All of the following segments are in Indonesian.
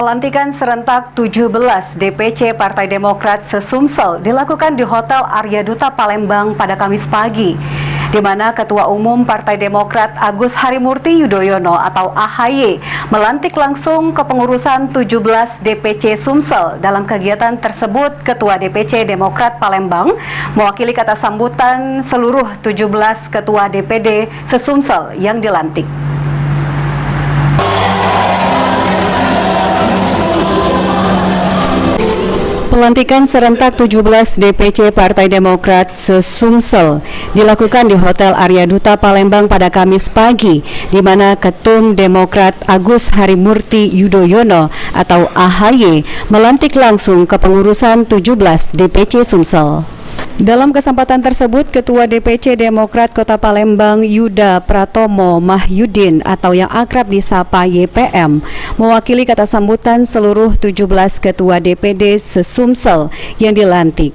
Pelantikan serentak 17 DPC Partai Demokrat se-Sumsel dilakukan di Hotel Arya Duta Palembang pada Kamis pagi, di mana Ketua Umum Partai Demokrat Agus Harimurti Yudhoyono atau AHY melantik langsung kepengurusan 17 DPC Sumsel. Dalam kegiatan tersebut, Ketua DPC Demokrat Palembang mewakili kata sambutan seluruh 17 Ketua DPD se-Sumsel yang dilantik. Pelantikan serentak 17 DPC Partai Demokrat se-Sumsel dilakukan di Hotel Arya Duta Palembang pada Kamis pagi, di mana Ketum Demokrat Agus Harimurti Yudhoyono atau AHY melantik langsung kepengurusan 17 DPC Sumsel. Dalam kesempatan tersebut, Ketua DPC Demokrat Kota Palembang Yuda Pratomo Mahyudin atau yang akrab disapa YPM mewakili kata sambutan seluruh 17 Ketua DPD se-Sumsel yang dilantik.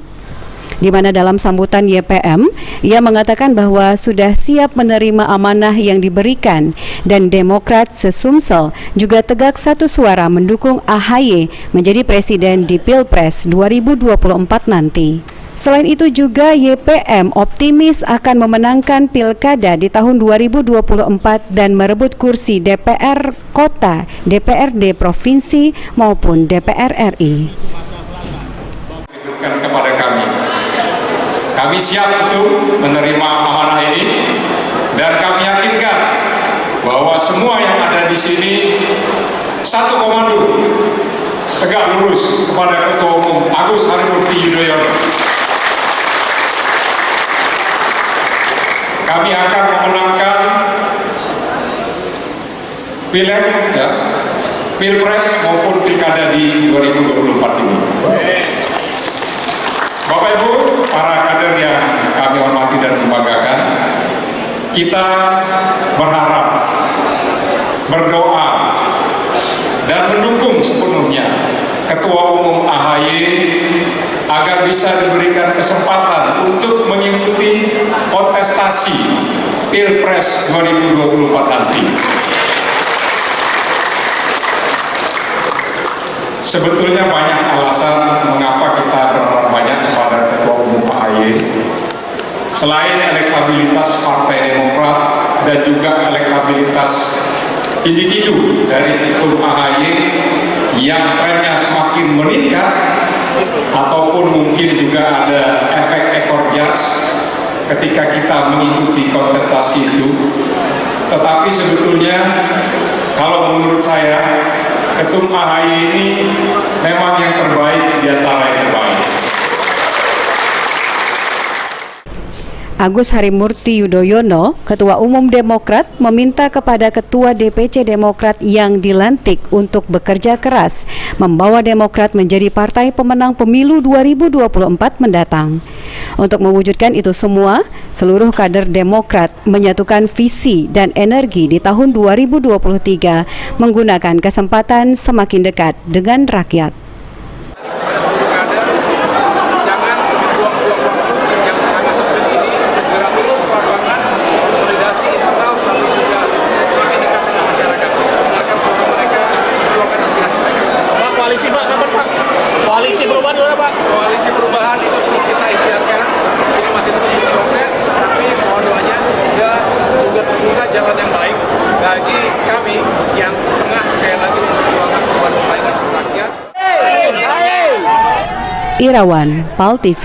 Di mana dalam sambutan YPM, ia mengatakan bahwa sudah siap menerima amanah yang diberikan dan Demokrat se-Sumsel juga tegak satu suara mendukung AHY menjadi presiden di Pilpres 2024 nanti. Selain itu juga YPM optimis akan memenangkan pilkada di tahun 2024 dan merebut kursi DPR Kota, DPRD Provinsi maupun DPR RI. Kepada kami siap untuk menerima amanah ini dan kami yakinkan bahwa semua yang ada di sini satu komando tegak lurus kepada Ketua Umum Agus Harimurti Yudhoyono. Kami akan memenangkan pileg, pilpres maupun pilkada di 2024 ini. Bapak Ibu, para kader yang kami hormati dan membanggakan, kita berharap, berdoa, dan mendukung sepenuhnya Ketua Umum AHY agar bisa diberikan kesempatan untuk mengikuti kontestasi Pilpres 2024 nanti. Sebetulnya banyak alasan mengapa kita berharap banyak kepada Ketua Umum AHY. Selain elektabilitas Partai Demokrat dan juga elektabilitas individu dari Ketum AHY yang trennya semakin meningkat, ataupun mungkin juga ada efek ekor jas ketika kita mengikuti kontestasi itu. Tetapi sebetulnya kalau menurut saya Ketum AHY ini memang yang terbaik di antara yang terbaik. Agus Harimurti Yudhoyono, Ketua Umum Demokrat, meminta kepada Ketua DPC Demokrat yang dilantik untuk bekerja keras membawa Demokrat menjadi partai pemenang pemilu 2024 mendatang. Untuk mewujudkan itu semua, seluruh kader Demokrat menyatukan visi dan energi di tahun 2023 menggunakan kesempatan semakin dekat dengan rakyat. Koalisi perubahan itu terus kita ikhtiarkan, ini masih terus berproses, tapi mohon doanya semoga juga terbuka jalan yang baik bagi kami yang tengah sekali lagi memperjuangkan perubahan kebaikan rakyat. Irawan, PAL TV.